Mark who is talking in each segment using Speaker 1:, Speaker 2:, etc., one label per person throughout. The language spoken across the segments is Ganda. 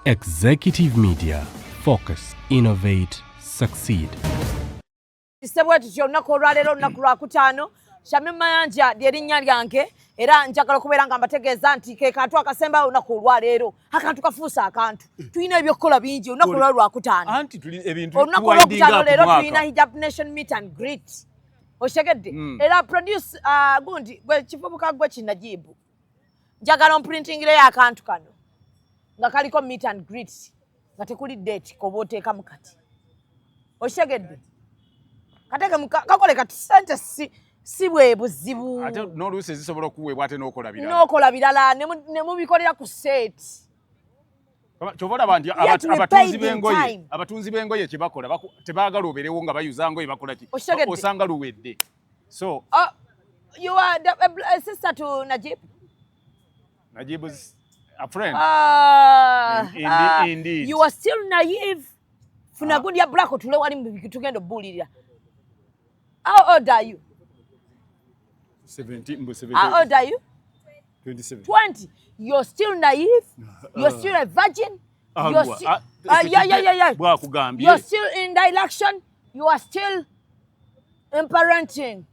Speaker 1: Executive Media. Focus, innovate, succeed.
Speaker 2: Sebwati kyonna ko lwalero lunaku lwa kutaano Shamim Mayanja lyerinnya lyange era njagala okubeera nga mbategeeza nti ke kantu akasemba lunaku lwalero akantu kafuusa akantu tulina ebyokkola bingi lunaku lwa kutaano
Speaker 3: anti tuli ebintu
Speaker 2: olunaku lwokutaano leero tulina Hijab Nation meet and greet oshegedde era produce gundi gwe kifubuka gwe kinajibu njagala omprintingireyo akantu kano nga kaliko meet and greet nga tekuli date koba oteekamu kati oshegedde kateke kakole kati sente si bwe buzibu
Speaker 3: ate n'oluusi zisobola okuweebwa ate
Speaker 2: n'okola birala ne mubikolera ku set
Speaker 3: kyobola bantu abatunzi b'engoye kye bakola tebaagala obeerewo nga bayuza ngoye bakola ki osanga luwedde so
Speaker 2: you are a sister to
Speaker 3: Najib's a friend indeed
Speaker 2: you are still naive funa good ya black otule wali tugenda obbulirira. How old are you?
Speaker 3: 17.
Speaker 2: How old are you?
Speaker 3: 27.
Speaker 2: 20. You're still naive. You're still a virgin. You're still, yeah. You're still in dilection. You are still in parenting.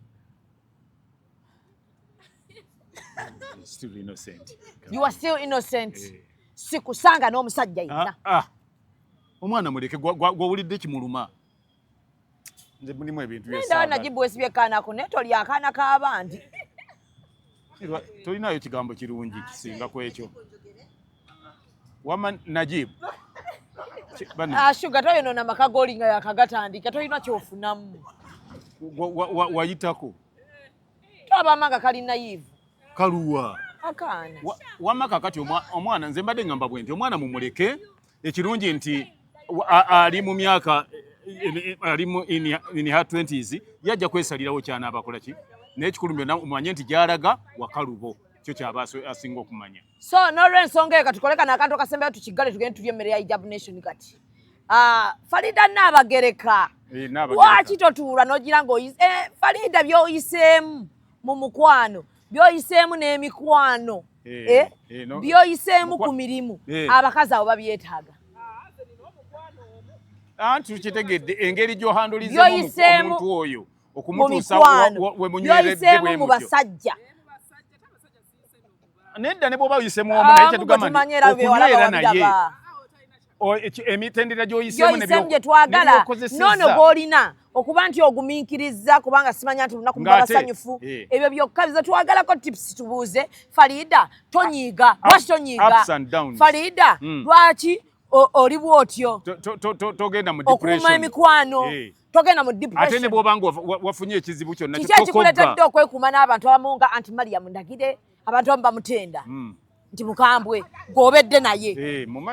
Speaker 3: Still innocent.
Speaker 2: You are still innocent. Sikusanga n'omusajja yenna.
Speaker 3: Omwana muleke gwawulidde kimuluma. Nze mulimu ebintu
Speaker 2: byesanga. Nenda Najibu wesibye kaana ko netoli akaana k'abandi.
Speaker 3: Tolinayo kigambo kirungi kisinga ku ekyo. Wama Najibu.
Speaker 2: Sugar toyonoona makagoli nga yakagatandika tolina kyofunamu.
Speaker 3: Wayitako.
Speaker 2: Twabamanga kali naive.
Speaker 3: Kaluwa.
Speaker 2: Akaana.
Speaker 3: Wama kakati omwana nze mbadde ngamba bwe nti omwana mumuleke ekirungi nti ali mu myaka ali mu in her 20s yajja kwesalirawo kyana abakola ki n'ekikulu byonna umanye nti gyalaga wakalubo kyo kyaba asinga okumanya
Speaker 2: so n'olw'ensonga eyo katukoleka n'akantu akasembayo tukigale tugende tulye emmere ya Hijab Nation kati Farida Nnabagereka lwaki totuula n'ogira Farida by'oyiseemu mu mukwano by'oyiseemu n'emikwano by'oyiseemu ku mirimu abakazi abo babyetaaga
Speaker 3: anti tukitegedde engeri gy'ohandulizamu omuntu oyo okumutuusa we munyweredde
Speaker 2: mu basajja
Speaker 3: nedda ne bw'oba oyiseemu omu naye kyetugamba okunywera naye emitendera gy'oyiseemu
Speaker 2: gye twagala noono gw'olina okuba nti ogumiikiriza kubanga simanya nti lunaku muba basanyufu ebyo byokka bize twagalako tips tubuuze Farida tonyiiga lwaki tonyiiga Farida lwaki oli bwotyo
Speaker 3: togenda mu depression
Speaker 2: okuma emikwano togenda mu depression
Speaker 3: ate ne bw'obanga wafunye ekizibu kyonna
Speaker 2: kikuletedde okwekuuma n'abantu abamu nga Anti Mariam Ndagire abantu abamu bamutenda nti mukambwe gw'obedde naye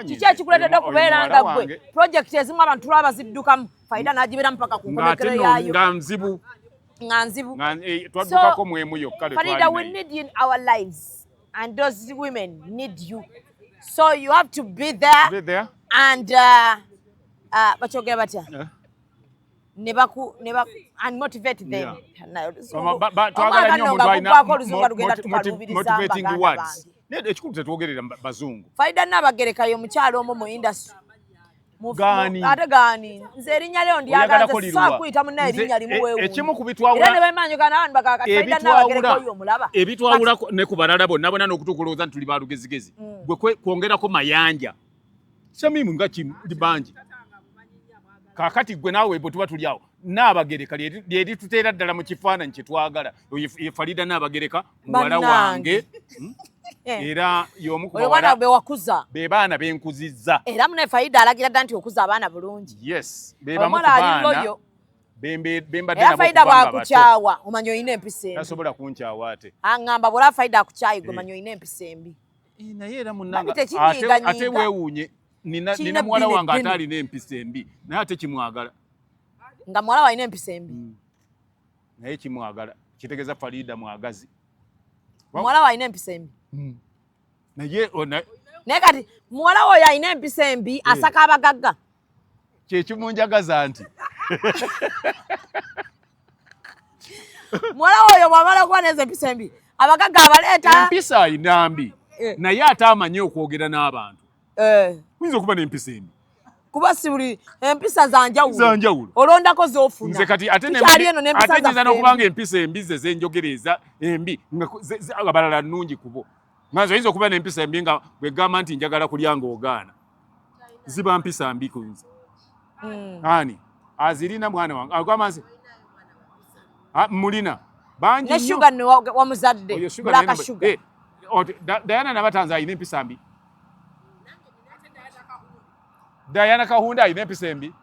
Speaker 2: kiki ekikuletedde okubeera nga gwe project ezimu abantu tulaba baziddukamu Farida n'agibeeramu paka ku nkomekero yaayo
Speaker 3: nga nzibu
Speaker 2: twaddukako
Speaker 3: mwemu yokka
Speaker 2: Farida, we need you in our lives and those women need you. So you have to be there and bachogera batya and motivate them.
Speaker 3: Twagala nnyo omuntu alina motivating words. Ekikulu tetwogerera bazungu.
Speaker 2: Farida Nnabagereka y'omukyalo omu mu industry. Ate gaani nze erinnya lyo ndyagala saa kuyita munnaye erinnya limuweewuunye.
Speaker 3: Ekimu ku bitwawula
Speaker 2: era ne bemanyuka n'abantu bakakati Farida Nnabagereka oyo omulaba.
Speaker 3: Ebitwawula ne ku balala bonna n'okutukulooza nti tuli balugezigezi. Gwe kwongerako mayanja. Samimu nga kibangi. Kaakati gwe naawe bwe tuba tuli awo Nnabagereka lyeri tuteera ddala mu kifaananyi kye twagala. Farida Nnabagereka muwala wange. Era y'omu ku
Speaker 2: bawala
Speaker 3: be baana benkuzizza
Speaker 2: era munaye Farida alagira dda nti okuza abaana bulungi
Speaker 3: yes be bamu ku baana bembadde nabo
Speaker 2: Farida bwakukyawa omanyi olina empisa embi
Speaker 3: tasobola kunkyawa ate
Speaker 2: aŋŋamba bw'olaba Farida akukyayi gwe omanyi olina empisa embi
Speaker 3: naye era munnanga ate weewuunye nina muwala wange ate alina empisa embi naye ate kimwagala
Speaker 2: nga muwala walina empisa embi
Speaker 3: naye kimwagala kitegeeza Farida mwagazi
Speaker 2: muwala walina empisa embi
Speaker 3: naye
Speaker 2: kati muwala wo alina empisa embi asaka abagagga
Speaker 3: kyekimunjagaza nti
Speaker 2: muwala oyo bw'amala okuba neza empisa embi abagagga abaleeta
Speaker 3: empisa ayina mbi naye ate amanyi okwogera n'abantu Kuyinza okuba n'empisa embi.
Speaker 2: Kuba si buli empisa
Speaker 3: zanjawulo.
Speaker 2: Olondako z'ofuna.
Speaker 3: Nze kati ate nyinza n'okubanga empisa embi ze zenjogereza embi abalala nnungi kubo. Nga oyinza okuba n'empisa embi nga bwe gamba nti njagala kulya ng'ogaana. Ziba mpisa mbi ku nze. Ani azirina mwana wange agamba nti mulina bangi
Speaker 2: ne sugar ne wa muzadde black sugar.
Speaker 3: Diana Nabatanzi ayina empisa mbi. Diana Kahunda ayina empisa mbi.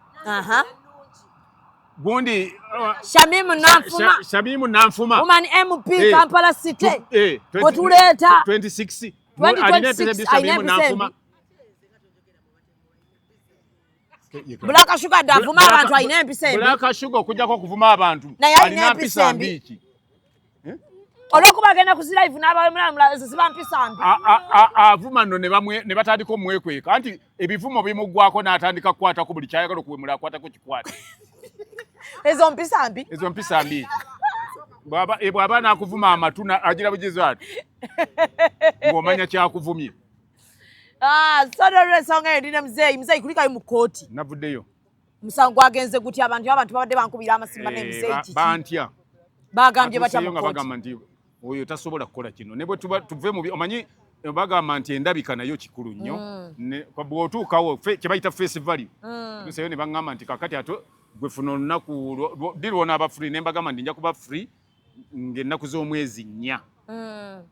Speaker 3: Gundi Shamimu Nanfuma
Speaker 2: woman MP Kampala City otuleta
Speaker 3: 26 ayina empisa mbi Shamimu Nanfuma.
Speaker 2: Black sugar davuma abantu ayina empisa mbi.
Speaker 3: Black sugar okujjako okuvuma abantu alina empisa mbi ki?
Speaker 2: Olwokuba agenda kuzilive n'abamulala ziba mpisa mbi.
Speaker 3: Avuma nno ne batandika omwekweka anti ebivumo bimuggwako n'atandika kukwatako buli kyayagala okuwemula akwatako kikwata.
Speaker 2: Ezo mpisa mbi.
Speaker 3: Ezo mpisa mbi. Bw'aba n'akuvuma amatu agira bugizi ati ng'omanya kyakuvumye.
Speaker 2: Sodore songa ndine mzee kulikayo mu kooti.
Speaker 3: Navuddeyo.
Speaker 2: Musango agenze guti abantu babadde bankubira amasimba ne mzee kiki.
Speaker 3: Bantya.
Speaker 2: Bagambye batamukooti.
Speaker 3: Bagamba nti oyo tasobola kukola kino. Ne bwe tuve mu omanyi bagamba nti endabika nayo kikulu nnyo. Bw'otuukawo kye bayita face value. Tuseyo ne bagamba nti kakati ato gwe funa olunaku dirwona aba free ne mbagamba ndi nja kuba free ng'ennaku z'omwezi 4.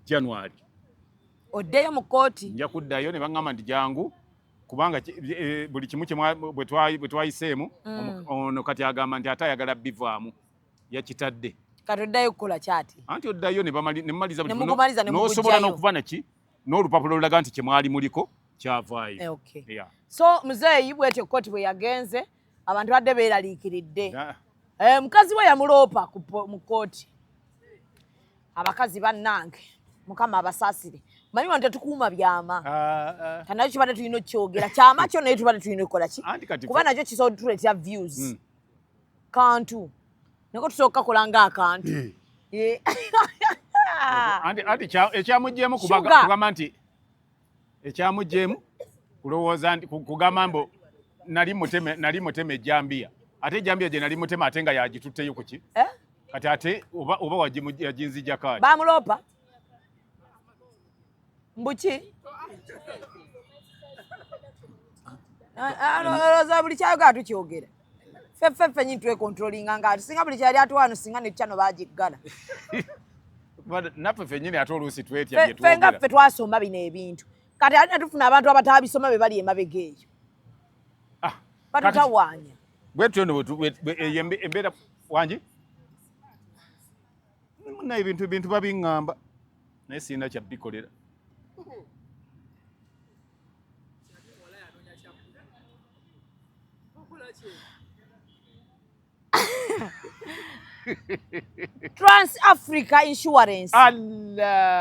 Speaker 3: January.
Speaker 2: Oddeyo mu kooti.
Speaker 3: Nja kuddayo ne bagamba nti jangu kubanga buli kimu bwe twayiseemu ono kati agamba nti ate ayagala bivaamu yakitadde.
Speaker 2: Kati oddayo kukola kyati.
Speaker 3: Anti oddayo ne mmaliza buli kimu n'osobola n'okuba neki n'olupapula olulaga nti kyemwali muliko kyavaayo.
Speaker 2: So muzeeyi bwetyo kooti bwe yagenze abantu badde beeraliikiridde. Mukazi we yamuloopa mu kooti. Abakazi bannange Mukama abasaasire. Manyi wantu tetukuuma byama. Kana nakyo kibadde tulina okyogera. Kyama kyo naye tubadde tulina okukola ki? Kuba nakyo kisobola tuleetera views. Kantu. Nako tusooka kola ng'akantu.
Speaker 3: Anti ekyamugjeemu kugamba nti ekyamugjeemu kulowooza nti kugamba mbo nali muteme ejjambiya. Ate ejjambiya gye nali mutema ate nga yagitutteyo ku ki? Kati ate oba yaginzijja kaaki.
Speaker 2: Bamuloopa? Mbuki? Olowooza buli kyayogera tukyogera. Ffe nyini twekontrolinga ng'ati singa buli kyali atuwano singa ne kyano baagiggala.
Speaker 3: Naffe ffennyini ate oluusi twetya bye twogera.
Speaker 2: Ffe nga ffe twasoma bino ebintu. Kati ate tufuna abantu abatabisoma be bali emabega eyo. Batutawaanya.
Speaker 3: Bwetyo nno embeera wangi? Naye ebintu babiŋŋamba naye sirina kyabikolera.
Speaker 2: Trans Africa Insurance.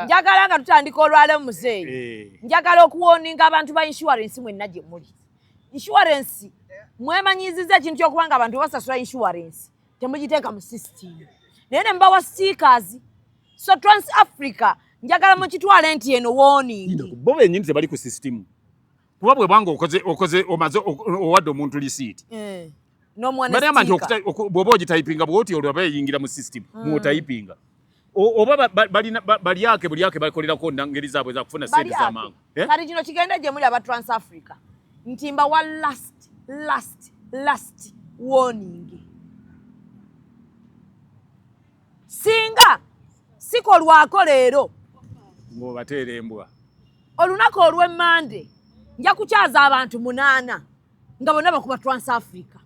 Speaker 2: Njagala nga tutandika olwaleero muzeeyi. Njagala okuwoninga abantu ba insurance mwenna gye muli. Insurance mwemanyiizizza ekintu ky'okuba nga abantu basasula insurance temugiteeka mu system. Naye ne mbawa stickers. So Trans Africa njagala mukitwale nti eno warning.
Speaker 3: Bo bennyini tebali ku system. Kuba bwe bwanga okoze omaze owadde omuntu lisiiti.
Speaker 2: N'omwana
Speaker 3: sticker. Bw'oba ogitayipinga bw'oti olwo aba yeyingira mu system mw'otayipinga. Oba buli yake bakolerako ngeri zaabwe za kufuna sente z'amangu.
Speaker 2: Kati kino kigenda gye muli aba Trans Africa. Nti mbawa last warning. Singa sikolwako leero
Speaker 3: ng'obateera embwa.
Speaker 2: Olunaku olw'Emmande nja kukyaza abantu 8 nga bonna bakuba Trans Africa.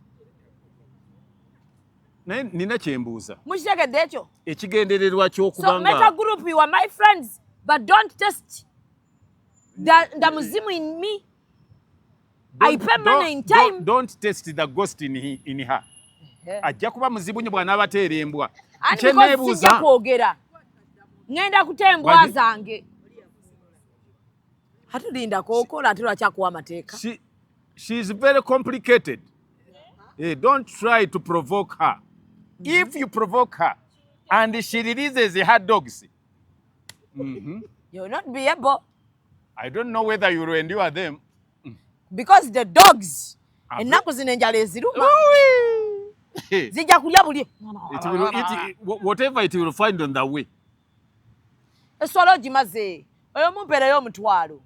Speaker 3: Naye nina kyembuuza.
Speaker 2: Mukitegedde ekyo?
Speaker 3: Ekigendererwa ky'okuba nga...
Speaker 2: So make a group, you are my friends, but don't test the muzimu in me. I pay money in time.
Speaker 3: Don't test the ghost in her. Ajja kuba muzibu nnyo bw'anaabateera embwa.
Speaker 2: Sijja kwogera. Ngenda kutembwa zange. Hatulinda kokola ate lwakyakuwa amateeka.
Speaker 3: She is very complicated. Don't try to provoke her. If you provoke her and she releases her dogs,
Speaker 2: you'll not be able.
Speaker 3: I don't know whether you will endure them.
Speaker 2: Because the dogs ennaku zino enjala eziruma zijja kulya buli
Speaker 3: whatever it will find on the way.
Speaker 2: Eswala ogimaze oyo mumpeereyo omutwalo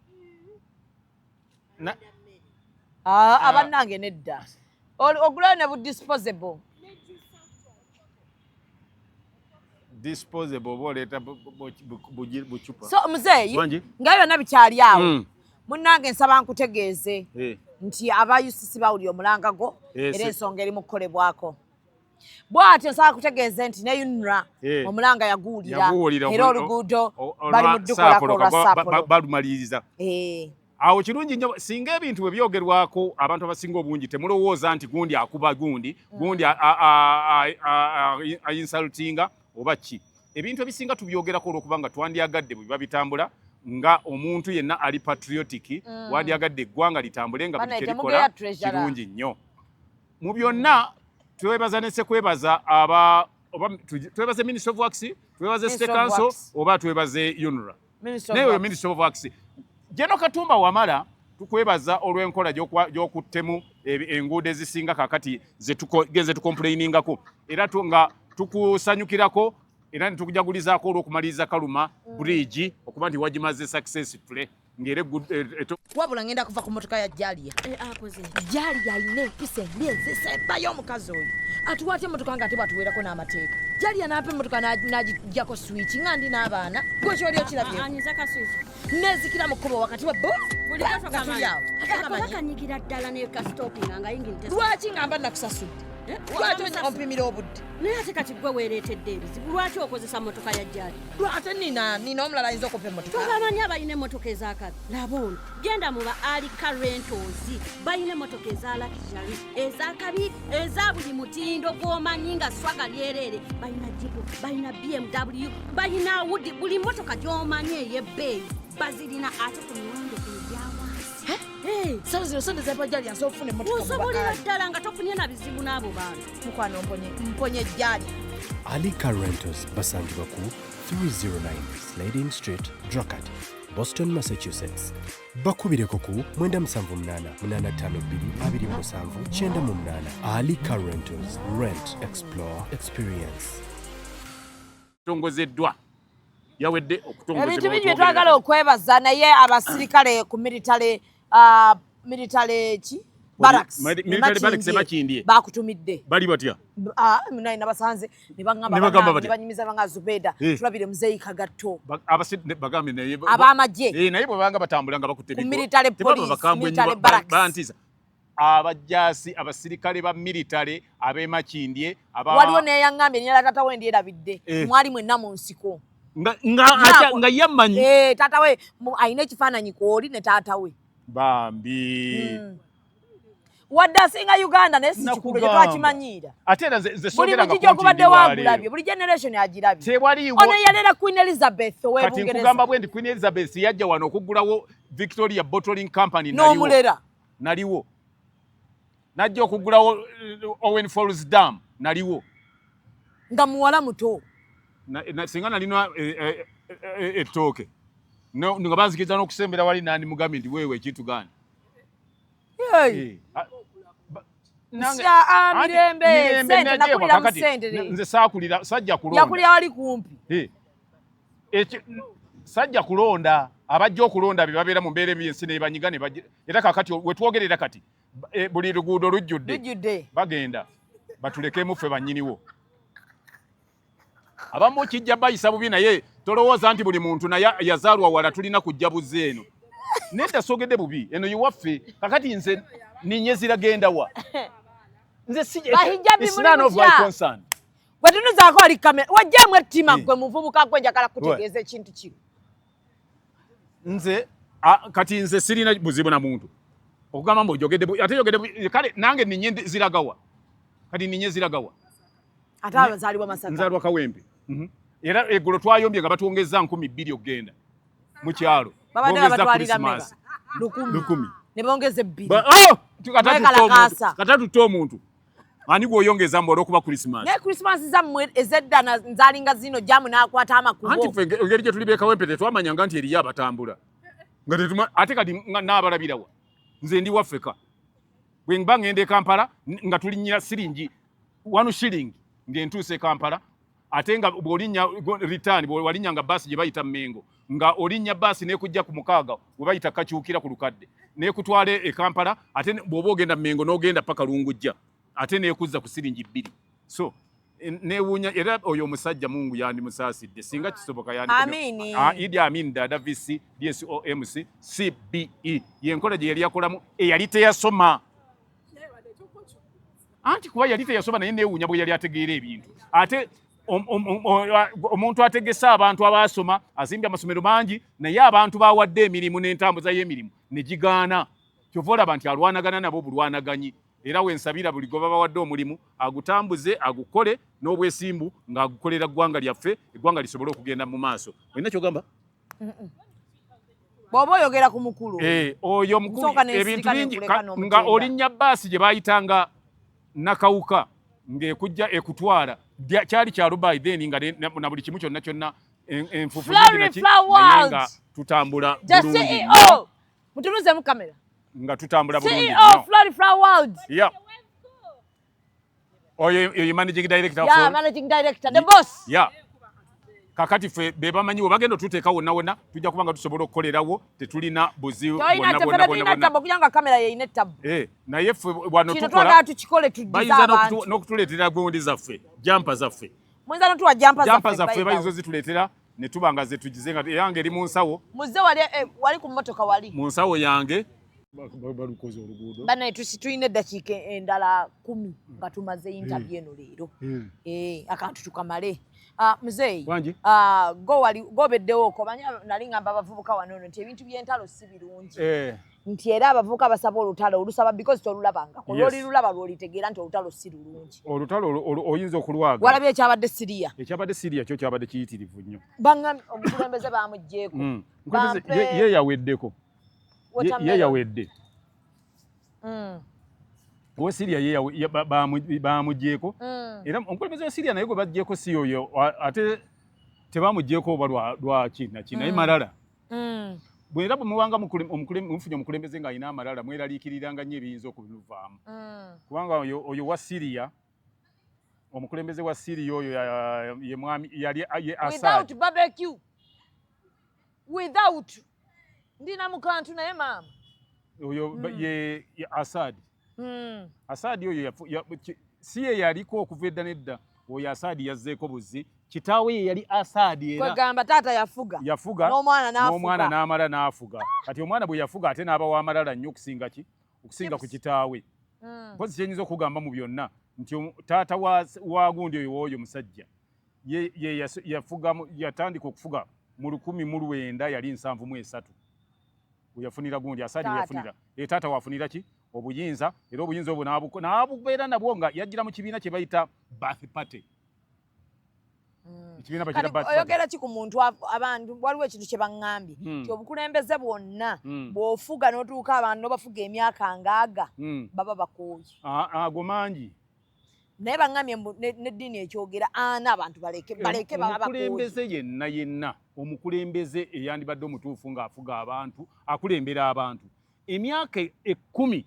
Speaker 2: abannange nedda ogulayo ne bu disposable
Speaker 3: oba oleeta bucupa.
Speaker 2: So muzeeyi nga byonna bikyali awo munnange nsaba nkutegeeze nti aba UCC bawulira omulanga gwo era ensonga eri mu kukolebwako. Bw'atyo nsaba kutegeeze nti ne UNRA omulanga yaguwulira era oluguudo bali mu ddukolako olwa Saapolo
Speaker 3: balumaliriza. Awo kirungi nnyo singa ebintu bwe byogerwako abantu abasinga obungi temulowooza nti gundi akuba gundi ayinsaltinga oba ki. Ebintu ebisinga tubyogerako olwokubanga twandyagadde bwe biba bitambula nga omuntu yenna ali patriotic wandyagadde eggwanga litambule nga buli kyerikola kirungi nnyo. Mu byonna twebaza ne sekwebaza twebaze Ministry of Works, twebaze State Council oba twebaze UNRA. Naye Ministry of Works Jeno Katumba Wamala tukwebaza olw'enkola gy'okuttemu enguudo ezisinga kakati ze tukomplainingako era nga tukusanyukirako era netukujagulizaako olw'okumaliriza Kaluma bridge okuba nti wagimaze successfully ngere
Speaker 2: wabula ngenda kuva ku motoka ya Jalia. Jalia ayina empisa emyezi esembayo omukazi oyo atuwaate emotoka nga ate bwatuweerako n'amateeka. Jalia n'apa emotoka n'agijjako switch nga ndi n'abaana gwe kyoli okirabye nezikira mu kkubo wakati wa nga tuli awo
Speaker 4: akanyigira ddala ne kastopinga nga yingirite.
Speaker 2: Lwaki ngamba nakusasudde? Lwaki ompimira obudde?
Speaker 4: Naye ate kati gwe weereetedde ebizibu lwaki okozesa motoka ya Jalia?
Speaker 2: Ate nina omulala ayinza okupa emotoka.
Speaker 4: Tobamanyi abalina emmotoka ez'akabi laba ono genda mu ba Alika Rentals balina emmotoka eza luxury ez'akabi eza buli mutindo gw'omanyi nga swaga lyereere. Balina jipu, balina BMW, balina Audi, buli mmotoka gy'omanyi ey'ebbeeyi bazirina ate ku miwendo egyawansi.
Speaker 2: Sawa zino sonde za Jalia nsobola okufuna emmotoka
Speaker 4: osobolera ddala nga tofunye na bizibu n'abo bantu.
Speaker 2: Mukwano mponye Jalia.
Speaker 1: Alika Rentals basangibwa ku 309 Slading Street, Dracut, Boston, Massachusetts. Bakubireko ku 978-252-27-98. Alika Rentals. Rent, explore, experience.
Speaker 3: Tongozeddwa yawedde okutongozebwa.
Speaker 2: Ebintu bingi twagala okwebaza naye abasirikale ku military ki barracks
Speaker 3: bakindye
Speaker 2: bakutumidde
Speaker 3: bali batya
Speaker 2: naye nabasanze ne banyumiza banga Zubeda tulabire muzeeyi Kagatto
Speaker 3: bagambe naye
Speaker 2: abamagye
Speaker 3: naye bwe banga batambula nga bakutte
Speaker 2: military police military barracks
Speaker 3: bantiza abajjaasi abasirikale ba military ab'emakindye
Speaker 2: waliwo neyaŋŋambye nyala tata we ndyerabidde mwali mwenna mu nsiko
Speaker 3: nga yammanyi
Speaker 2: tata we ayina ekifaananyi kwoli ne taata we
Speaker 3: bambi
Speaker 2: wadde asinga Uganda naye si kikulu gye twakimanyiira
Speaker 3: ate era nze soogera nga
Speaker 2: okubadde wagulabye buli generation agirabye
Speaker 3: tewaliwo
Speaker 2: ono yalera Queen Elizabeth
Speaker 3: kati nkugamba bwe ndi Queen Elizabeth yajja wano okuggulawo Victoria Bottling Company
Speaker 2: n'omulera
Speaker 3: naliwo najja okuggulawo Owen Falls Dam naliwo
Speaker 2: nga muwala muto
Speaker 3: singa nalina ettooke nga banzikiriza n'okusembera wali nandi mugambe nti weewe ekituganda
Speaker 2: mirembe sente nakulira mu sente
Speaker 3: nze saakulira sajja kulonda
Speaker 2: yakulira wali kumpi
Speaker 3: sajja kulonda abajja okulonda be babeera mu mbeera ebyensi ne banyiga ne era kakati wetwogerera kati buli luguudo lujjudde bagenda batulekemu ffe bannyiniwo abamu kijja bayisa bubi naye tolowooza nti buli muntu naye yazaalwa wala tulina kujja buzze eno nedda soogedde bubi eno yiwaffe kakati nze ninye ziragenda wa nze it's none of my concern
Speaker 2: gwe tunuzaako ali kamera wajjamu ettima gwe muvubuka gwe njagala kutegeeza ekintu kino
Speaker 3: nze kati nze sirina buzibu na muntu okugamba mbu ojogedde ate yogedde kale nange ninye ziragawa kati ninye ziragawa
Speaker 2: ate abazaalibwa Masaka
Speaker 3: nzaalwa Kawempe era eggulo twayombye nga batwongeza 2,000 okugenda mu kyalo
Speaker 2: bongeza Christmas 1,000 ne bongeze
Speaker 3: 2 kata tutte omuntu ani gwoyongeza mbolo okuba Christmas
Speaker 2: ne Christmas zammwe ezedda nzalinga zino jamu n'akwata amakubo
Speaker 3: anti engeri gye tuli be Kawempe tetwamanyanga nti eriyo abatambula nga tetuma ate kati n'abalabirawa nze ndi waffeka bwe mba ngende Kampala nga tulinnya siringi 1 shilling ng'entuuse Kampala ate nga bw'olinnya return bw'olinnya nga basi gye bayita Mengo nga olinnya basi n'ekujja ku mukaaga we bayita kakyukira ku lukadde n'ekutwale e Kampala ate bw'oba ogenda Mengo n'ogenda paka Lungujja ate n'ekuzza ku siringi 2 so newunya era oyo omusajja Mungu yandi musaasidde singa kisoboka yandi
Speaker 2: Amini
Speaker 3: Idi Amin Dada VC DSOMC CBE yenkola gye yali yakolamu eyali teyasoma anti kuba yali teyasoma naye newunya bwe yali ategeera ebintu ate omuntu ategesa abantu abasoma azimbye amasomero mangi naye abantu bawadde emirimu n'entambuza y'emirimu ne gigaana kyova olaba nti alwanagana nabo bulwanaganyi era wensabira buli goba bawadde omulimu agutambuze agukole n'obwesimbu ng'agukolera ggwanga lyaffe eggwanga lisobole okugenda mu maaso olina kyogamba
Speaker 2: bw'oba oyogera ku mukulu
Speaker 3: oyo mukulu ebintu bingi nga olinnya baasi gye baayitanga nakawuka ng'ekujja ekutwala kyali kya Dubai then nga na buli kimu kyonna kyonna enfufu naye nga tutambula bulungi
Speaker 2: mutunuze mu kamera
Speaker 3: nga tutambula bulungi
Speaker 2: CEO Flower World
Speaker 3: yeah oyo managing director
Speaker 2: yeah managing director the boss
Speaker 3: yeah kakati fe beba manyi obagendo tuteeka wonna wonna tujja kubanga tusobola okukolerawo tetulina buzibu
Speaker 2: bonna kuyanga kamera ye ine tab
Speaker 3: naye fe wano
Speaker 2: tukola tukikole tudiza abantu
Speaker 3: n'okutuleetera gundi zaffe jampa zaffe
Speaker 2: mwenza notuwa jampa
Speaker 3: zaffe bayizo zituleetera ne tubanga ze tugize nga yange eri mu nsawo
Speaker 2: muze wali ku mmotoka wali
Speaker 3: mu nsawo yange balukoze oluguudo
Speaker 2: bana tuyina eddakiika endala 10 nga tumaze interview eno leero akantu tukamale muzeeyi gobeddewo okobanya nali ngamba abavubuka wanono nti ebintu by'entalo si birungi nti era abavubuka basaba olutalo olusaba because tolulabanga lwoli lulaba lwolitegeera nti olutalo si lulungi
Speaker 3: olutalo oyinza okulwaga
Speaker 2: walabye ekyabadde Siriya
Speaker 3: kyo kyabadde kiyitirivu nnyo
Speaker 2: baŋŋamye omukulembeze baamugjeeko
Speaker 3: yeeyaweddeko yeyawedde owa Siriya bamugjeeko era omukulembeze wa Siriya naye gwe bagjeeko si oyo ate tebamugjeeko oba lwaki naye Malala bwera bwemuwanga mufunye omukulembeze ng'alina amalala mweraliikiriranga nnyo ebiyinza okubivaamu kubanga oyo wa Siriya omukulembeze wa Siriya oyo ye mwami yali ye Assad
Speaker 2: without ndina mukantu naye maama
Speaker 3: oyo ye Assad Assad oyo si ye yaliko okuva edda nedda oyo Assad yazzeeko buzi kitaawe ye yali Assad era
Speaker 2: kwegamba taata yafuga
Speaker 3: n'omwana n'amala n'afuga kati omwana bwe yafuga ate n'aba w'amalala nnyo okusinga ku kitaawe mpozi kyenyinza okugamba mu byonna nti taata wa gundi oyo w'oyo musajja ye yatandika okufuga mu 1900 yali 73 yafunira gundi Assad yafunira taata wafunira ki obuyinza era obuyinza obwo n'abubeera nabwo nga yajjira mu kibiina kye bayita Ba'ath Party
Speaker 2: oyogera ki ku muntu abantu waliwo ekintu kye baŋŋambye nti obukulembeze bwonna bw'ofuga n'otuuka abantu n'obafuga emyaka ngaaga baba bakooye
Speaker 3: ago mangi
Speaker 2: naye baŋŋambye n'eddiini ekyogera ana abantu baleke baba bakooye
Speaker 3: omukulembeze yenna omukulembeze eyandibadde omutuufu ng'afuga abantu akulembera abantu emyaka 10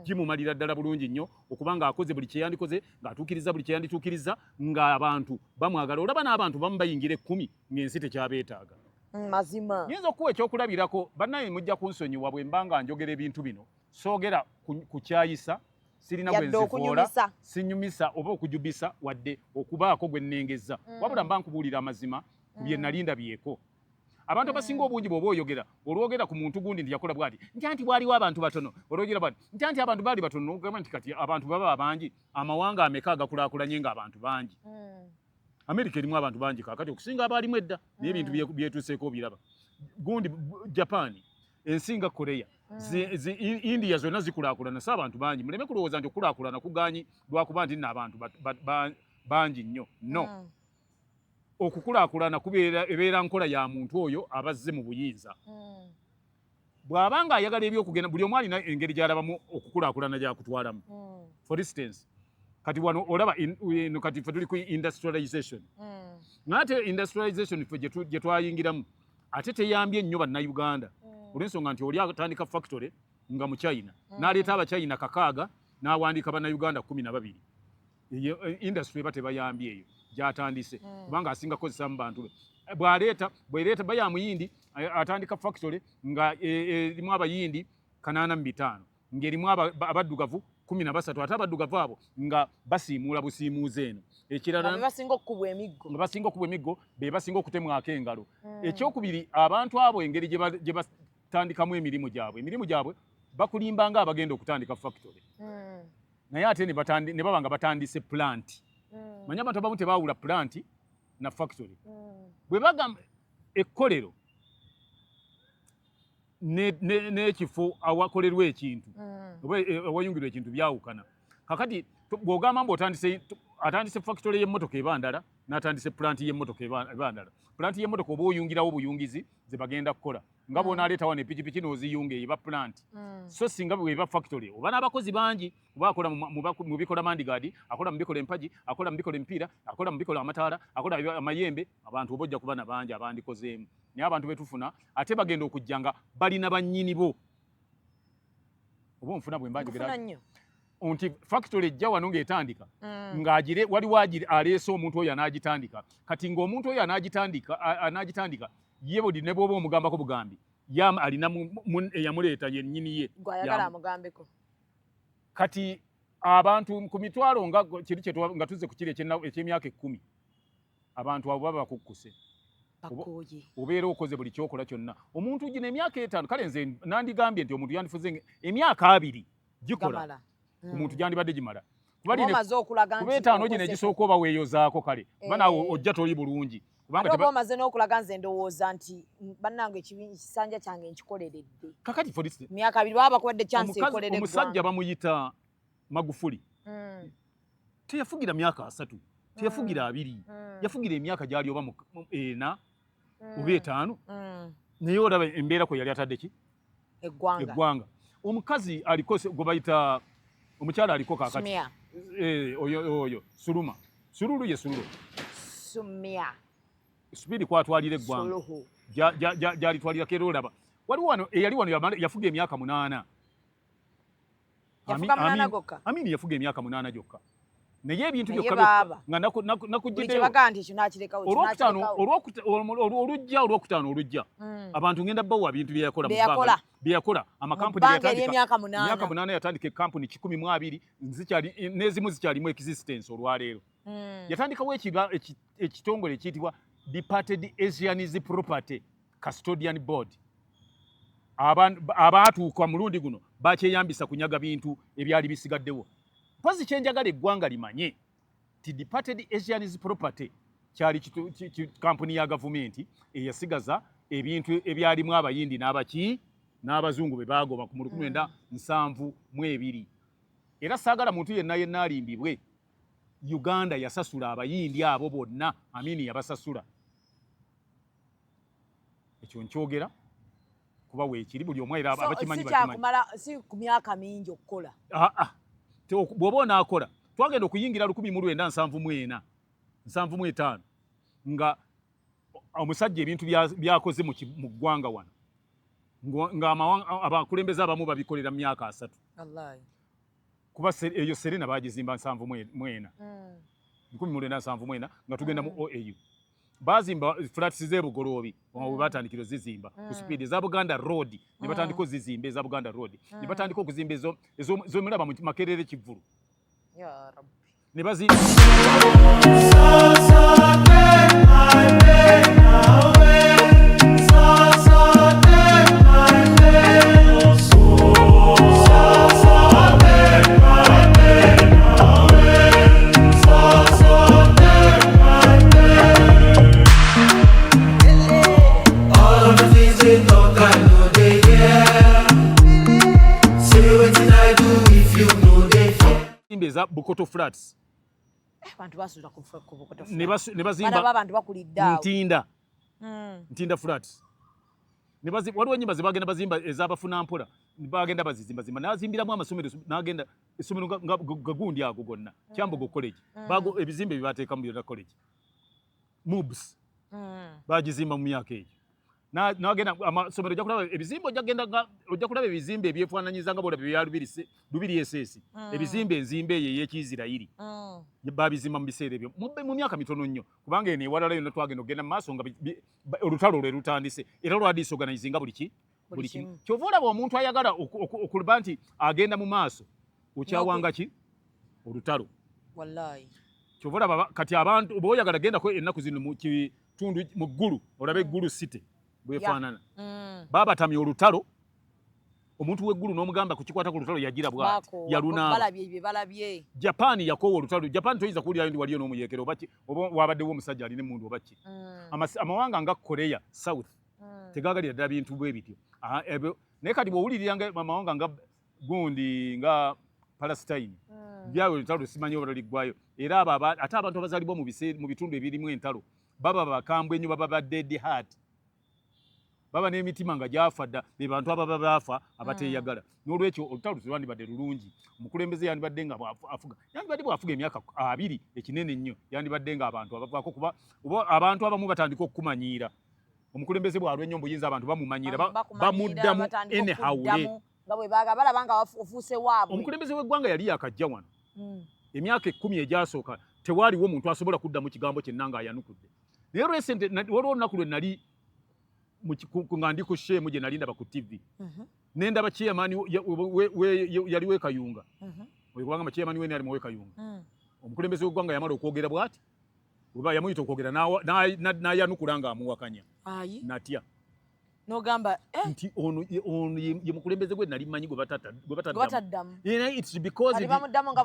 Speaker 3: gimumalira ddala bulungi nnyo okuba ng'akoze buli kye yandikoze ng'atuukiriza buli kye yandituukiriza ng'abantu bamwagala olaba n'abantu bamu bayingira 10 ng'ensi tekyabeetaaga
Speaker 2: mazima
Speaker 3: yinza okuwa ekyokulabirako bannaye mujja kunsonyiwa bwe mba nga njogera ebintu bino soogera ku kyayisa sirina gwe nzivoola sinyumisa oba okujubisa wadde okubaako gwe nnengeza wabula mba nkubuulira amazima ku bye nalinda byeko abantu abasinga obungi bw'oba oyogera olwogera ku muntu gundi nti yakola bwati nti bwaliwo abantu batono olwogera bwati nti abantu baali batono n'ogamba nti kati abantu baba bangi amawanga ameka agakulaakulanye ng'abantu bangi Amerika erimu abantu bangi kaakati okusinga abaalimu edda naye ebintu byetuuseeko obiraba gundi Japan ensinga Korea India zonna zikulaakulana si abantu bangi muleme kulowooza nti okulaakulana kuganyi lwakuba nti nno abantu bangi nnyo no okukulaakulana ebeera nkola ya muntu oyo abazze mu buyinza bw'abanga ayagala ebyokugenda buli omu alina engeri gy'alabamu okukulaakulana gy'akutwalamu for instance kati wano olaba kati ffe tuli ku industrialization ng'ate industrialization ffe gye twayingiramu ate teyambye nnyo bannayuganda olw'ensonga nti oli atandika factory nga mu China n'aleeta abachina kakaaga n'awandiika bannayuganda 12 eyo industry eba tebayambye eyo gyatandise kubanga asinga kozesa mu bantu be bw'ereeta bayamuyindi atandika factory nga erimu abayindi 85 ng'erimu abaddugavu 13 ate abaddugavu abo nga basiimuula busiimuuze eno ekirala
Speaker 2: nga basinga okukubwa
Speaker 3: emiggo be basinga okutemwako engalo ekyokubiri abantu abo engeri gye batandikamu emirimu gyabwe bakulimbanga abagenda okutandika factory naye ate ne baba nga batandise plant manya abantu abamu tebaawula plant na factory bwe bagamba ekkolero n'ekifo awakolerwa ekintu awayungirwa ekintu byawukana kakati bw'ogamba mbu atandise factory y'emmotoka ebandala n'atandise plant y'emmotoka ebandala plant y'emmotoka oba oyungirawo buyungizi ze bagenda kukola nga bw'onaaleeta wano epikipiki n'oziyunga eba plant so singa bweba factory oba n'abakozi bangi oba akola mu bikola mandigadi akola mu bikola empagi akola mu bikola emipiira akola mu bikola amataala akola amayembe abantu oba ojja kuba na bangi abandikozeemu naye abantu betufuna ate bagenda okujja nga balina bannyini bo oba onfuna bwe mbanjogera nti factory ejja wano ng'etandika ng'agire waliwo aleese omuntu oyo anaagitandika kati ng'omuntu oyo anaagitandika ye bodi ne bw'oba omugambako bugambi alina eyamuleeta yennyini ye
Speaker 2: gwayagala amugambeko
Speaker 3: kati abantu ku mitwalo nga tuzze ku kiri eky'emyaka 10 abantu abo baba bakukkuse obeera okoze buli kyokola kyonna omuntu gino emyaka 5 kale nze nandigambye nti omuntu yandifuze emyaka 2 gikola omuntu gyandibadde gimala kuba 5 gino egisooka oba weeyozaako kale kuba naawe ojja toli bulungi
Speaker 2: ate oba omaze n'okulaga nze ndowooza nti bannange ekisanja kyange nkikoleredde
Speaker 3: kakati
Speaker 2: myaka 2 baba bakuwadde chance ekolere
Speaker 3: omusajja bamuyita Magufuli teyafugira myaka 3 teyafugira 2 yafugira emyaka gyali oba 4 oba 5 naye olaba embeera kwe yali atadde ki eggwanga omukazi aliko gwe bayita omukyala aliko kakati oyo sululu ye sululu Subiri kwatwalira eggwanga gyalitwalira kera olaba waliwo wano eyali wano yafuga emyaka 8 Amini yafuga emyaka 8 gyokka naye ebintu byokka nga olwokutaano olujja abantu ngenda bawa bintu byeyakola amakampuni emyaka 8 yatandika ekampuni 12 n'ezimu zikyalimu existence olwaleero yatandikawo ekitongole ekiyitibwa Departed Asianism Property Custodian Board abaatuuka mulundi guno bakyeyambisa kunyaga bintu ebyali bisigaddewo mpozi kyenjagala eggwanga limanye ti Departed Asianism Property kyali kampuni ya gavumenti eyasigaza ebintu ebyalimu abayindi n'abazungu be bagoba ku 1972 era saagala muntu yenna alimbibwe Uganda yasasula abayindi abo bonna Amini yabasasula ekyo nkyogera kuba weekiri buli omwe era abakimanyi
Speaker 2: si ku myaka mingi okukola
Speaker 3: bw'oba onaakola twagenda okuyingira 1974 nga omusajja ebintu byakoze mu ggwanga wano nga abakulembeze abamu babikolera mu myaka 3 kuba eyo Serena bagizimba 74 1974 nga tugenda mu OAU bazimba flats z'ebugoloobi bwe batandikira zizimba ku speed eza Buganda Road ne batandika zizimba eza Buganda Road ne batandika okuzimba ez'omulaba mu Makerere Kivulu
Speaker 2: ya Rabbi
Speaker 3: ne bazimba eza Bukoto Flats
Speaker 2: abantu basula ku Bukoto
Speaker 3: ne bazimba
Speaker 2: abantu bakuliddawo
Speaker 3: Ntinda Flats ne bazimba waliwo ennyumba ze bagenda bazimba ez'abafuna mpola bagenda bazizimba n'azimbiramu amasomero n'agenda essomero gagundi ago gonna Kyambogo College ebizimbe bye bateekamu byonna college MUBS bagizimba mu myaka egyo n'agenda amasomero ojja kulaba ebizimbe ojja kulaba ebizimbe ebyefaananyiza nga bwolaba ebya lubiri esesi ebizimbe enzimbe eyo ey'Ekiyisirayiri babizimba mu biseera ebyo mu myaka mitono nnyo kubanga eno ewalala yonna twagenda okugenda mu maaso nga olutalo lwe lutandise era lwadisorganizinga buli kimu kyova olaba omuntu ayagala okuba nti agenda mu maaso okyawanga ki olutalo kyova olaba kati abantu oba oyagala gendako ennaku zino mu kitundu mu ggulu olaba eggulu city bwefaanana babatamya olutalo omuntu w'eggulu n'omugamba kukikwata ku lutalo yagira bw'ati yalunaaba Japan yakoowa olutalo Japan toyinza kuwulirayo ndi waliyo n'omuyeekero oba wabaddewo omusajja alina emmundu oba ki amawanga nga Korea South tegaagalira ddala bintu bwe bityo naye kati bw'owuliriranga amawanga nga gundi nga Palestine byawe olutalo simanyi oba liggwayo era ate abantu abazaalibwa mu bitundu ebirimu entalo baba bakambwe nnyo baba ba dead heart baba n'emitima nga gyafa dda be bantu ababa baafa abateeyagala n'olwekyo olutalo lwandibadde lulungi omukulembeze yandibadde nga afuga yandibadde bwafuga emyaka 2 ekinene nnyo yandibadde nga abantu abavaako kuba abantu abamu batandika okukumanyiira omukulembeze bwalwa ennyo mbuyinza abantu bamumanyiira bamuddamu enehawule omukulembeze w'eggwanga yali yakajja wano emyaka 10 egyasooka tewaaliwo omuntu asobola kuddamu kigambo kyenna ng'ayanukudde naye recent waliwo olunaku lwe nali nga ndi ku shemu gye nali ndaba ku TV nendaba chairman yali wekayunga kubanga chairman we nali wekayunga omukulembeze w'eggwanga yamala okwogera bw'ati oba yamuyita okwogera n'ayanukula ng'amuwakanya natya
Speaker 2: n'ogamba
Speaker 3: nti ono ye mukulembeze gwe nali mmanyi gwe bataddamu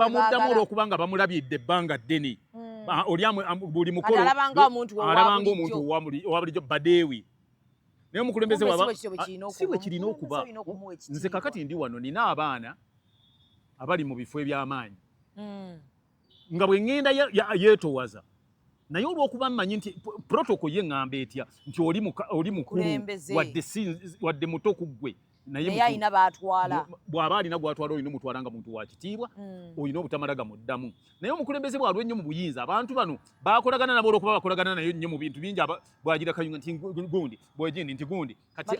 Speaker 3: bamuddamu olw'okubanga bamulabidde ebbanga ddene buli mukolo alabanga omuntu owabulijjo badeewi naye omukulembeze si bwe kirina okuba nze kakati ndi wano nina abaana abali mu bifo eby'amaanyi nga bwe ŋŋenda yeetowaza naye olw'okuba mmanyi nti protocol ye ŋŋamba etya nti oli mukulu wadde muto ku ggwe naye
Speaker 2: alina baatwala
Speaker 3: bw'aba alina gwatwala olina omutwala nga muntu wa kitiibwa olina obutamalaga muddamu naye omukulembeze bwalwa ennyo mu buyinza abantu bano bakolagana nabo olw'okuba bakolagana naye nnyo mu bintu bingi bwagira kayunga nti gundi bwegindi nti gundi kati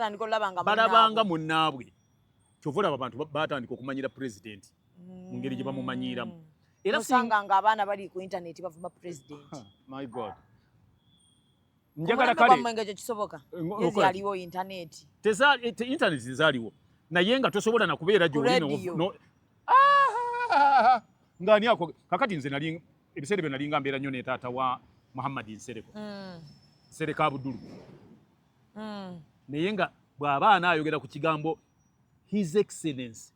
Speaker 3: balabanga munnaabwe kyova olaba abantu batandika okumanyira pulezidenti mu ngeri gye bamumanyiiramu
Speaker 2: era osanga nga abaana bali ku internet bavuma pulezidenti
Speaker 3: my god
Speaker 2: njagala kale mwenge kyo kisoboka yezi aliwo internet
Speaker 3: internet zaaliwo naye nga tosobola na kubeera gy'olino ngani ako kakati nze nali ebiseera byo nali nga mbeera nnyo ne taata wa Muhammad Nsereko Nsereko Abdul naye nga bw'aba anaayogera ku kigambo His Excellency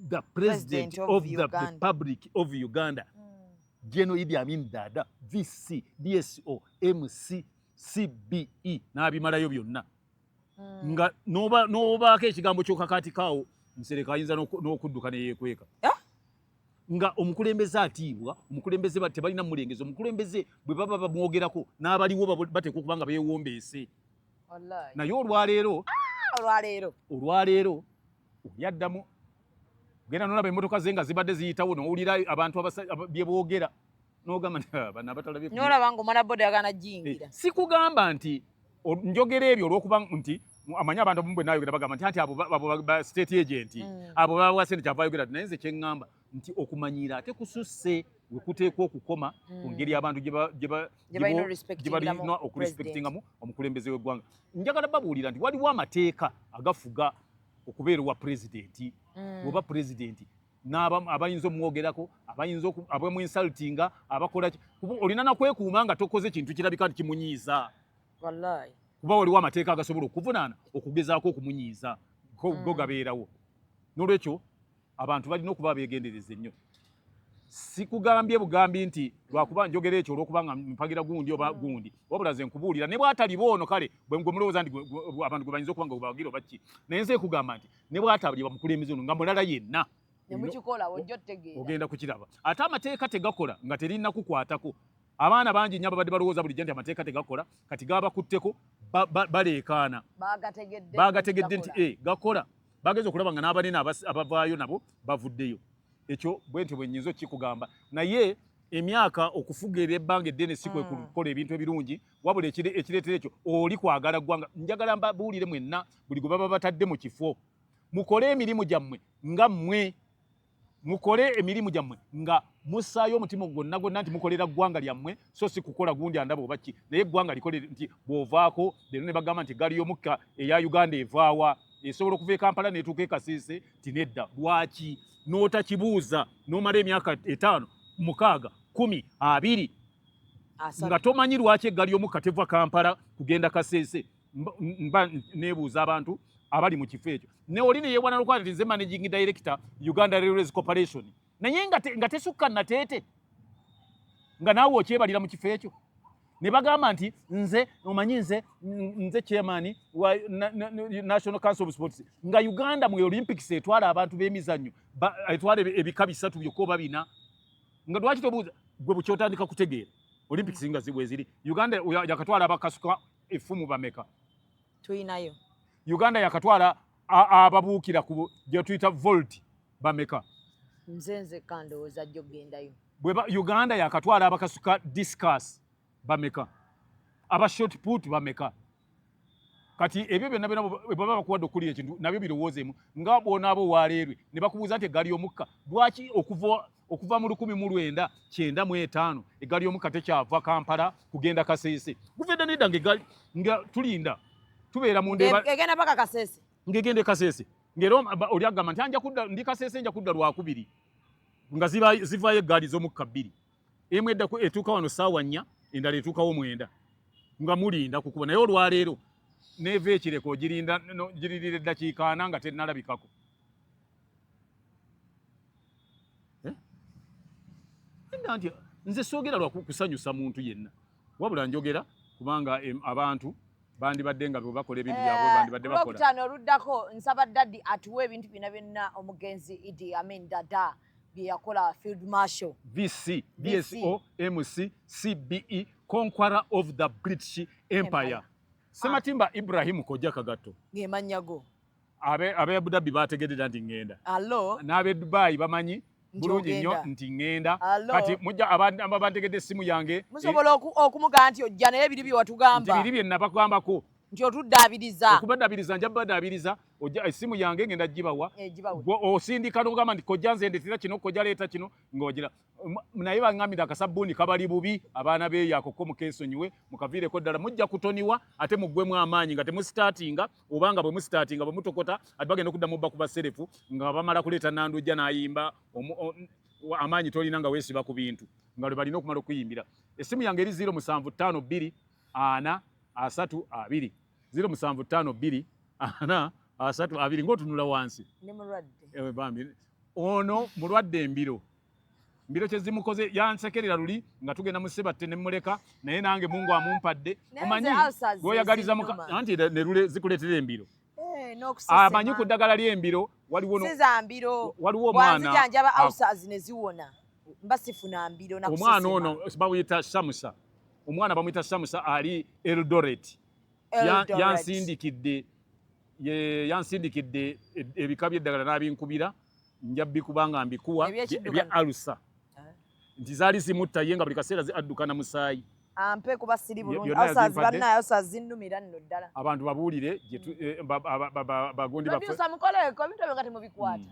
Speaker 3: the President of the Republic of Uganda General Idi Amin Dada VC DSO MC CBE n'abimalayo byonna nga n'obaako ekigambo ky'okakati kaawo Nsereko ayinza n'okudduka neyeekweka nga omukulembeze atiibwa omukulembeze tebalina mulengezo omukulembeze bwe baba bamwogerako n'abaliwo bateeka okuba nga beewombeese naye olwaleero yaddamu genda nolaba emmotoka ze nga zibadde ziyitawo n'owulira abantu bye boogera n'ogamba bano abatalabye
Speaker 2: n'olaba ng'omwana boda yagana jjingira
Speaker 3: sikugamba nti njogera ebyo olw'okuba nti amanyi abantu bwe naayogera bagamba nti abo ba state agent abo baba sente kyava ayogera naye nze kye ŋŋamba nti okumanyiira ate kususse we kuteekwa okukoma ku ngeri abantu gye balina okurespectingamu omukulembeze w'eggwanga njagala babuulira nti waliwo amateeka agafuga okubeera owa pulezidenti bw'oba pulezidenti abayinza omwogerako abamwinsultinga abakola olina nakwekuuma nga tokoze kintu kirabika nti kimunyiiza kuba waliwo amateeka agasobola okuvunaana okugezaako okumunyiiza go gabeerawo n'olwekyo abantu balina okuba beegendereza ennyo sikugambye bugambi nti lwakuba njogera ekyo olw'okubanga mpagira gundi oba gundi wabula ze nkubuulira ne bwataliba ono kale bwe mulowooza nti abantu gwe bayinza okuba nga webagira oba ki naye nze kugamba nti ne bwataliba mukulembeze ono nga mulala yenna ogenda kukiraba ate amateeka tegakola nga terina kukwatako abaana bangi nnyo ababadde balowooza bulijjo nti amateeka tegakola kati gabakutteko baleekaana bagategedde nti gakola bageza okulaba nga n'abanene abavaayo nabo bavuddeyo ekyo bwentyo bwe nnyinza okikugamba naye emyaka okufugira ebbanga eddene si kwe kukola ebintu ebirungi wabula ekireetera ekyo oli kwagala ggwanga. Njagala mbabuulire mwenna buli gwe baba batadde mu kifo mukole emirimu gyammwe nga mmwe, mukole emirimu gyammwe nga mussaayo omutima gwonna nti mukolera ggwanga lyammwe so si kukola gundi andaba oba ki, naye eggwanga likolere nti bw'ovaako leero ne bagamba nti eggaali y'omukka eya Uganda evaawa esobola okuva e Kampala n'etuuka e Kasese ti nedda. Lwaki n'otakibuuza n'omala emyaka 5, 6, 10, 20 nga tomanyi lwaki eggaali y'omukka teva Kampala kugenda Kasese? Mba neebuuza abantu abali mu kifo ekyo. Ne oli ne yeewana n'okuba nti nze managing director Uganda Railways Corporation, naye nga tesukka nateete nga naawe okyebalira mu kifo ekyo. Ne bagamba nti nze omanyi nze chairman wa National Council of Sports, nga Uganda mu Olympics etwala abantu b'emizannyo etwala ebika 3 byokka oba 4, nga lwaki tobuuza gwe bukyotandika kutegeera Olympics nga zibwe ziri. Uganda yakatwala abakasuka effumu bameka?
Speaker 2: Tuyinayo. Uganda
Speaker 3: yakatwala ababuukira ku gye tuyita volt bameka?
Speaker 2: Nzenze kandowooza jjo gendayo.
Speaker 3: Uganda yakatwala abakasuka discus bameka? Aba short put bameka? Kati ebyo byonna baba bakuwadde okuli ekintu nabyo birowoozeemu nga bw'onaabo waleerwe ne bakubuuza nti eggaali y'omukka lwaki okuva mu 1995 eggaali y'omukka tekyava Kampala kugenda Kasese? Guvenda nedda nga tulinda tubeera mu ndeeba
Speaker 2: egenda paka Kasese,
Speaker 3: ng'egenda e Kasese ng'era oli agamba nti ndi Kasese nja kudda Lwakubiri nga zivaayo eggaali z'omukka 2, emu edda etuuka wano ssaawa 4, endala etuukawo 9 nga mulinda kukuba. Naye olwaleero neeva ekireko giririra eddakiika 4 nga tennalabikako. Nti nze soogera lwa kusanyusa muntu yenna wabula njogera kubanga abantu bandibadde nga bakola ebintu byabwe bandibadde bakola.
Speaker 2: Olwokutaano oluddako nsaba Daddy atuwe ebintu byonna omugenzi Idi Amin Dada bye yakola Field Marshal
Speaker 3: VC DSO MC CBE Conqueror of the British Empire. Sematimba Ibrahim Kojja Kagatto
Speaker 2: ngemanyago
Speaker 3: abe Abu Dhabi bategedde nti ngenda.
Speaker 2: Allo
Speaker 3: n'abe Dubai bamanyi bulungi nnyo nti ngenda. Kati mujja abantu bantegedde essimu yange
Speaker 2: musobola okumugaa nti ojja naye ebiri bye watugamba
Speaker 3: nti biri bye nabagambako
Speaker 2: nti otuddaabiriza
Speaker 3: okubaddaabiriza nja baddaabiriza ojja essimu yange ngenda gibawa osindika n'ogamba nti kojja nze ndetera kino kojja leeta kino ng'ogira naye baŋŋambira akasabbuuni kabali bubi abaana beeyakoko mukeesonyiwe mukaviireko ddala mujja kutoniwa ate muggwemu amaanyi nga temusitaatinga oba nga bwe musitaatinga bwe mutokota ate bagenda okuddamu bba ku baserefu nga bamala kuleeta nandujja n'ayimba amaanyi tolina nga weesiba ku bintu nga lwe balina okumala okuyimbira. Essimu yange eri 07524 4 3 2 07524 4 3 2 ng'otunula wansi
Speaker 2: ne mulwadde
Speaker 3: bambi ono mulwadde mbiro kye zimukoze yansekerera luli nga tugenda mu Sebatte ne muleka naye nange Mungu amumpadde omanyi gwoyagaliza anti ne lule zikuleetera embiro amanyi ku ddagala ly'embiro waliwo omwana
Speaker 2: nzijanjaba ulcers ne ziwona mba sifuna mbiro na
Speaker 3: omwana ono bamuyita Shamusa, omwana bamuyita Shamusa ali Eldoret. yansindikidde ebika by'eddagala n'abinkubira nja bikubanga mbikuwa ebya alusa nti zaali zimutta ye nga buli kaseera addukana musaayi
Speaker 2: ampe kuba siri bulungi ulcers bannayo zinnumira nno ddala
Speaker 3: abantu babuulire bagundi
Speaker 2: baffe mukoleko ebintu ebyo nga temubikwata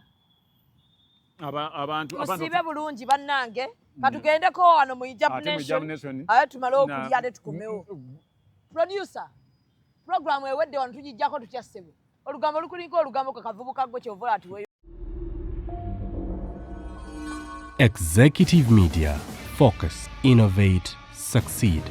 Speaker 3: abantu
Speaker 2: musibe bulungi bannange katugendeko wano mu Hijab Nation aye tumale okulya ate tukomewo. Producer programu ewedde wano tugijjako tutya ssebo olugambo lukuliko olugambo kakavubuka gwe kyovola atuweyo.
Speaker 1: Executive Media. Focus, innovate, succeed.